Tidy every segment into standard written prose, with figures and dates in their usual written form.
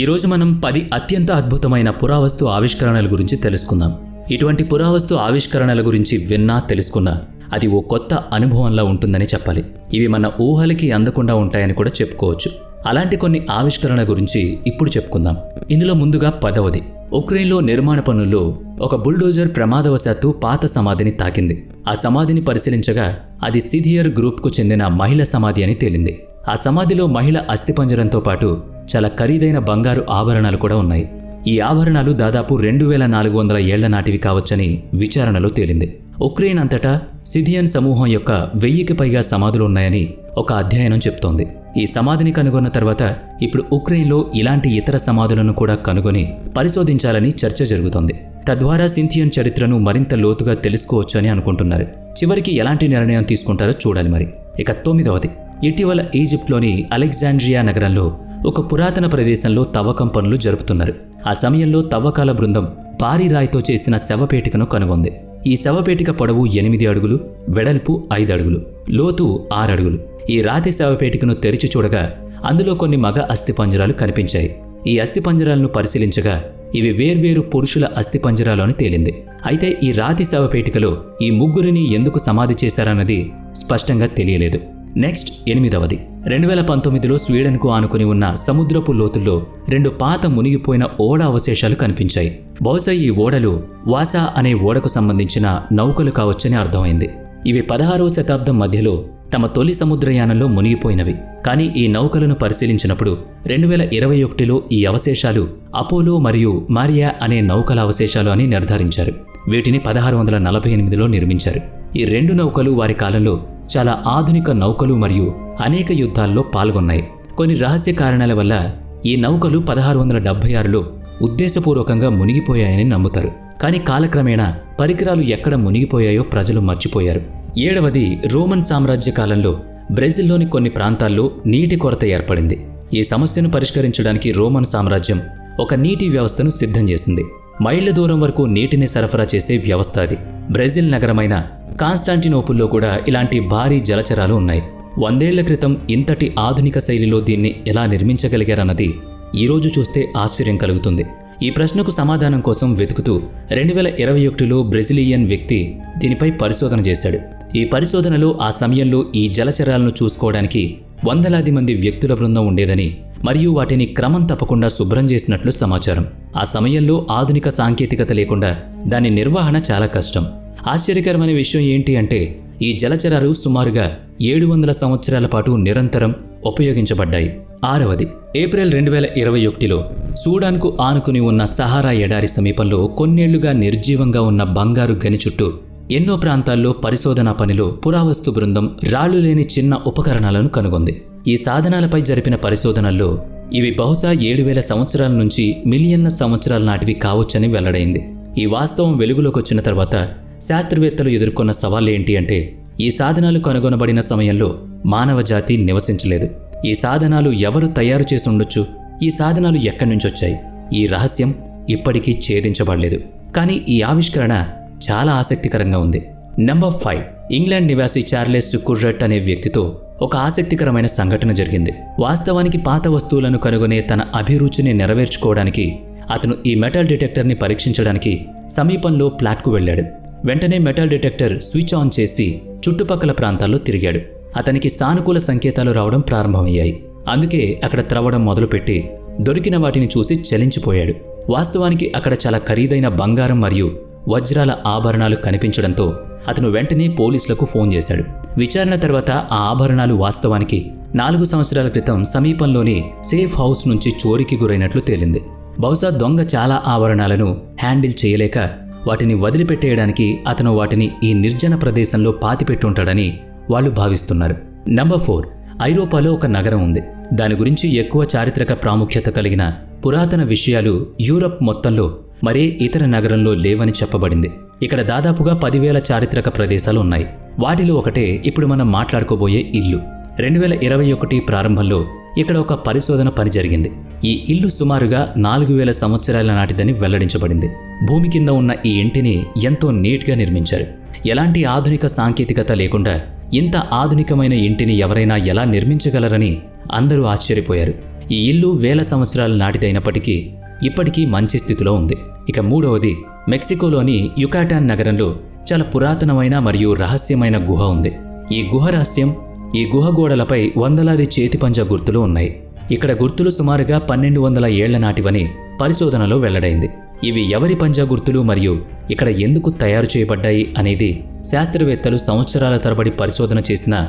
ఈరోజు మనం 10 అత్యంత అద్భుతమైన పురావస్తు ఆవిష్కరణల గురించి తెలుసుకుందాం. ఇటువంటి పురావస్తు ఆవిష్కరణల గురించి విన్నా తెలుసుకున్నా అది ఓ కొత్త అనుభవంలా ఉంటుందని చెప్పాలి. ఇవి మన ఊహలకి అందకుండా ఉంటాయని కూడా చెప్పుకోవచ్చు. అలాంటి కొన్ని ఆవిష్కరణ గురించి ఇప్పుడు చెప్పుకుందాం. ఇందులో ముందుగా 10వది. ఉక్రెయిన్లో నిర్మాణ పనుల్లో ఒక బుల్డోజర్ ప్రమాదవశాత్తు పాత సమాధిని తాకింది. ఆ సమాధిని పరిశీలించగా అది సిథియర్ గ్రూప్కు చెందిన మహిళ సమాధి అని తేలింది. ఆ సమాధిలో మహిళ అస్థిపంజరంతో పాటు చాలా ఖరీదైన బంగారు ఆభరణాలు కూడా ఉన్నాయి. ఈ ఆభరణాలు దాదాపు 2400 ఏళ్ల నాటివి కావచ్చని విచారణలో తేలింది. ఉక్రెయిన్ అంతటా సిథియన్ సమూహం యొక్క 1000కి పైగా సమాధులు ఉన్నాయని ఒక అధ్యయనం చెప్తోంది. ఈ సమాధిని కనుగొన్న తర్వాత ఇప్పుడు ఉక్రెయిన్లో ఇలాంటి ఇతర సమాధులను కూడా కనుగొని పరిశోధించాలని చర్చ జరుగుతోంది. తద్వారా సిథియన్ చరిత్రను మరింత లోతుగా తెలుసుకోవచ్చు అని అనుకుంటున్నారు. చివరికి ఎలాంటి నిర్ణయం తీసుకుంటారో చూడాలి మరి. ఇక 9వది. ఇటీవల ఈజిప్ట్లోని అలెగ్జాండ్రియా నగరంలో ఒక పురాతన ప్రదేశంలో తవ్వకం పనులు జరుపుతున్నారు. ఆ సమయంలో తవ్వకాల బృందం భారీ రాయితో చేసిన శవపేటికను కనుగొంది. ఈ శవపేటిక పొడవు 8 అడుగులు, వెడల్పు 5 అడుగులు, లోతు 6 అడుగులు. ఈ రాతి శవపేటికను తెరిచి చూడగా అందులో కొన్ని మగ అస్థిపంజరాలు కనిపించాయి. ఈ అస్థిపంజరాలను పరిశీలించగా ఇవి వేర్వేరు పురుషుల అస్థిపంజరాలు అని తేలింది. అయితే ఈ రాతి శవపేటికలో ఈ ముగ్గురిని ఎందుకు సమాధి చేశారన్నది స్పష్టంగా తెలియలేదు. నెక్స్ట్ 8వది. 2019లో స్వీడన్కు ఆనుకుని ఉన్న సముద్రపు లోతుల్లో 2 పాత మునిగిపోయిన ఓడ అవశేషాలు కనిపించాయి. బహుశా ఈ ఓడలు వాసా అనే ఓడకు సంబంధించిన నౌకలు కావచ్చని అర్థమైంది. ఇవి 16వ శతాబ్దం మధ్యలో తమ తొలి సముద్రయానంలో మునిగిపోయినవి. కానీ ఈ నౌకలను పరిశీలించినప్పుడు 2021లో ఈ అవశేషాలు అపోలో మరియు మారియా అనే నౌకల అవశేషాలు అని నిర్ధారించారు. వీటిని 1648లో నిర్మించారు. ఈ 2 నౌకలు వారి కాలంలో చాలా ఆధునిక నౌకలు మరియు అనేక యుద్ధాల్లో పాల్గొన్నాయి. కొన్ని రహస్య కారణాల వల్ల ఈ నౌకలు 1676లో ఉద్దేశపూర్వకంగా మునిగిపోయాయని నమ్ముతారు. కానీ కాలక్రమేణా పరికరాలు ఎక్కడ మునిగిపోయాయో ప్రజలు మర్చిపోయారు. 7వది. రోమన్ సామ్రాజ్య కాలంలో బ్రెజిల్లోని కొన్ని ప్రాంతాల్లో నీటి కొరత ఏర్పడింది. ఈ సమస్యను పరిష్కరించడానికి రోమన్ సామ్రాజ్యం ఒక నీటి వ్యవస్థను సిద్ధం చేసింది. మైళ్ల దూరం వరకు నీటిని సరఫరా చేసే వ్యవస్థ అది. బ్రెజిల్ నగరమైన కాన్స్టాంటినోపుల్లో కూడా ఇలాంటి భారీ జలచరాలు ఉన్నాయి. 100 ఏళ్ల క్రితం ఇంతటి ఆధునిక శైలిలో దీన్ని ఎలా నిర్మించగలిగారన్నది ఈరోజు చూస్తే ఆశ్చర్యం కలుగుతుంది. ఈ ప్రశ్నకు సమాధానం కోసం వెతుకుతూ 2021లో బ్రెజిలియన్ వ్యక్తి దీనిపై పరిశోధన చేశాడు. ఈ పరిశోధనలో ఆ సమయంలో ఈ జలచరాలను చూసుకోవడానికి వందలాది మంది వ్యక్తుల బృందం ఉండేదని మరియు వాటిని క్రమం తప్పకుండా శుభ్రం చేసినట్లు సమాచారం. ఆ సమయంలో ఆధునిక సాంకేతికత లేకుండా దాని నిర్వహణ చాలా కష్టం. ఆశ్చర్యకరమైన విషయం ఏంటి అంటే ఈ జలచరాలు సుమారుగా 700 సంవత్సరాల పాటు నిరంతరం ఉపయోగించబడ్డాయి. 6వది. ఏప్రిల్ 2021లో సూడాన్కు ఆనుకుని ఉన్న సహారా ఎడారి సమీపంలో కొన్నేళ్లుగా నిర్జీవంగా ఉన్న బంగారు గని చుట్టూ ఎన్నో ప్రాంతాల్లో పరిశోధనా పనిలో పురావస్తు బృందం రాళ్లు లేని చిన్న ఉపకరణాలను కనుగొంది. ఈ సాధనాలపై జరిపిన పరిశోధనల్లో ఇవి బహుశా 7000 సంవత్సరాల నుంచి మిలియన్ల సంవత్సరాల నాటివి కావచ్చని వెల్లడైంది. ఈ వాస్తవం వెలుగులోకి వచ్చిన తర్వాత శాస్త్రవేత్తలు ఎదుర్కొన్న సవాళ్ళు ఏంటి అంటే ఈ సాధనాలు కనుగొనబడిన సమయంలో మానవ జాతి నివసించలేదు. ఈ సాధనాలు ఎవరు తయారు చేసి ఉండొచ్చు? ఈ సాధనాలు ఎక్కడి నుంచి వచ్చాయి? ఈ రహస్యం ఇప్పటికీ ఛేదించబడలేదు. కానీ ఈ ఆవిష్కరణ చాలా ఆసక్తికరంగా ఉంది. నెంబర్ 5. ఇంగ్లాండ్ నివాసి చార్లెస్ కుర్రట్ అనే వ్యక్తితో ఒక ఆసక్తికరమైన సంఘటన జరిగింది. వాస్తవానికి పాత వస్తువులను కనుగొనే తన అభిరుచిని నెరవేర్చుకోవడానికి అతను ఈ మెటల్ డిటెక్టర్ని పరీక్షించడానికి సమీపంలో ఫ్లాట్కు వెళ్ళాడు. వెంటనే మెటల్ డిటెక్టర్ స్విచ్ ఆన్ చేసి చుట్టుపక్కల ప్రాంతాల్లో తిరిగాడు. అతనికి సానుకూల సంకేతాలు రావడం ప్రారంభమయ్యాయి. అందుకే అక్కడ త్రవ్వడం మొదలుపెట్టి దొరికిన వాటిని చూసి చలించిపోయాడు. వాస్తవానికి అక్కడ చాలా ఖరీదైన బంగారం మరియు వజ్రాల ఆభరణాలు కనిపించడంతో అతను వెంటనే పోలీసులకు ఫోన్ చేశాడు. విచారణ తర్వాత ఆ ఆభరణాలు వాస్తవానికి 4 సంవత్సరాల క్రితం సమీపంలోని సేఫ్ హౌస్ నుంచి చోరీకి గురైనట్లు తేలింది. బహుశా దొంగ చాలా ఆభరణాలను హ్యాండిల్ చేయలేక వాటిని వదిలిపెట్టేయడానికి అతను వాటిని ఈ నిర్జన ప్రదేశంలో పాతిపెట్టుంటాడని వాళ్ళు భావిస్తున్నారు. నెంబర్ 4. ఐరోపాలో ఒక నగరం ఉంది. దాని గురించి ఎక్కువ చారిత్రక ప్రాముఖ్యత కలిగిన పురాతన విషయాలు యూరప్ మొత్తంలో మరే ఇతర నగరంలో లేవని చెప్పబడింది. ఇక్కడ దాదాపుగా 10,000 చారిత్రక ప్రదేశాలు ఉన్నాయి. వాటిలో ఒకటే ఇప్పుడు మనం మాట్లాడుకోబోయే ఇల్లు. 2021 ప్రారంభంలో ఇక్కడ ఒక పరిశోధన పని జరిగింది. ఈ ఇల్లు సుమారుగా 4000 సంవత్సరాల నాటిదని వెల్లడించబడింది. భూమి కింద ఉన్న ఈ ఇంటిని ఎంతో నీట్గా నిర్మించారు. ఎలాంటి ఆధునిక సాంకేతికత లేకుండా ఇంత ఆధునికమైన ఇంటిని ఎవరైనా ఎలా నిర్మించగలరని అందరూ ఆశ్చర్యపోయారు. ఈ ఇల్లు వేల సంవత్సరాల నాటిదైనప్పటికీ ఇప్పటికీ మంచి స్థితిలో ఉంది. ఇక మూడవది, మెక్సికోలోని యుకాటాన్ నగరంలో చాలా పురాతనమైన మరియు రహస్యమైన గుహ ఉంది. ఈ గుహ రహస్యం, ఈ గుహ గోడలపై వందలాది చేతిపంజ గుర్తులు ఉన్నాయి. ఇక్కడ గుర్తులు సుమారుగా 1200 ఏళ్ల నాటివని పరిశోధనలో వెల్లడైంది. ఇవి ఎవరి పంజా గుర్తులు మరియు ఇక్కడ ఎందుకు తయారు చేయబడ్డాయి అనేది శాస్త్రవేత్తలు సంవత్సరాల తరబడి పరిశోధన చేసినా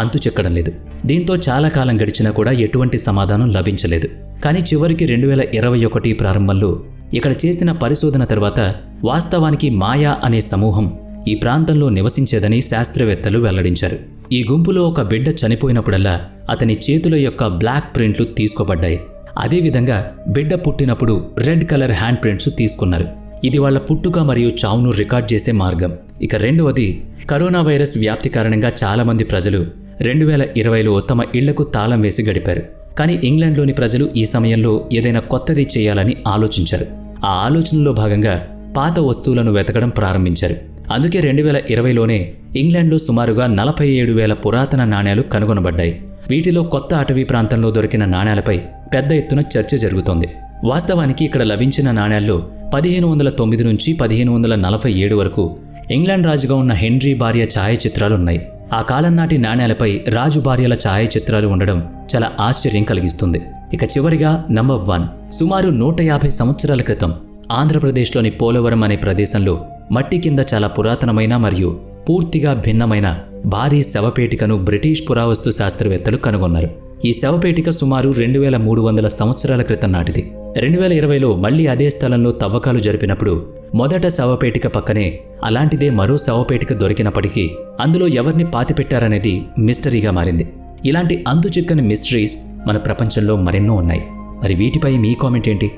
అంతు చెక్కడం లేదు. దీంతో చాలా కాలం గడిచినా కూడా ఎటువంటి సమాధానం లభించలేదు. కానీ చివరికి 2021 ప్రారంభంలో ఇక్కడ చేసిన పరిశోధన తర్వాత వాస్తవానికి మాయా అనే సమూహం ఈ ప్రాంతంలో నివసించేదని శాస్త్రవేత్తలు వెల్లడించారు. ఈ గుంపులో ఒక బిడ్డ చనిపోయినప్పుడల్లా అతని చేతుల యొక్క బ్లాక్ ప్రింట్లు తీసుకోబడ్డాయి. అదేవిధంగా బిడ్డ పుట్టినప్పుడు రెడ్ కలర్ హ్యాండ్ ప్రింట్స్ తీసుకున్నారు. ఇది వాళ్ల పుట్టుక మరియు చావును రికార్డ్ చేసే మార్గం. ఇక రెండవది, కరోనా వైరస్ వ్యాప్తి కారణంగా చాలామంది ప్రజలు 2020లో తమ ఇళ్లకు తాళం వేసి గడిపారు. కానీ ఇంగ్లాండ్లోని ప్రజలు ఈ సమయంలో ఏదైనా కొత్తది చేయాలని ఆలోచించారు. ఆ ఆలోచనలో భాగంగా పాత వస్తువులను వెతకడం ప్రారంభించారు. అందుకే 2020లోనే ఇంగ్లాండ్లో సుమారుగా 47,000 పురాతన నాణేలు కనుగొనబడ్డాయి. వీటిలో కొత్త అటవీ ప్రాంతంలో దొరికిన నాణేలపై పెద్ద ఎత్తున చర్చ జరుగుతోంది. వాస్తవానికి ఇక్కడ లభించిన నాణేల్లో 1509 నుంచి 1547 వరకు ఇంగ్లాండ్ రాజుగా ఉన్న హెన్రీ భార్య ఛాయాచిత్రాలున్నాయి. ఆ కాలం నాటి నాణేలపై రాజు భార్యల ఛాయాచిత్రాలు ఉండడం చాలా ఆశ్చర్యం కలిగిస్తుంది. ఇక చివరిగా నంబర్ 1, సుమారు 150 సంవత్సరాల క్రితం ఆంధ్రప్రదేశ్లోని పోలవరం అనే ప్రదేశంలో మట్టి కింద చాలా పురాతనమైన మరియు పూర్తిగా భిన్నమైన భారీ శవపేటికను బ్రిటిష్ పురావస్తు శాస్త్రవేత్తలు కనుగొన్నారు. ఈ శవపేటిక సుమారు 2300 సంవత్సరాల క్రితం నాటిది. 2020లో మళ్లీ అదే స్థలంలో తవ్వకాలు జరిపినప్పుడు మొదట శవపేటిక పక్కనే అలాంటిదే మరో శవపేటిక దొరికినప్పటికీ అందులో ఎవరిని పాతిపెట్టారనేది మిస్టరీగా మారింది. ఇలాంటి అంతుచిక్కని మిస్టరీస్ మన ప్రపంచంలో మరెన్నో ఉన్నాయి. మరి వీటిపై మీ కామెంట్ ఏంటి?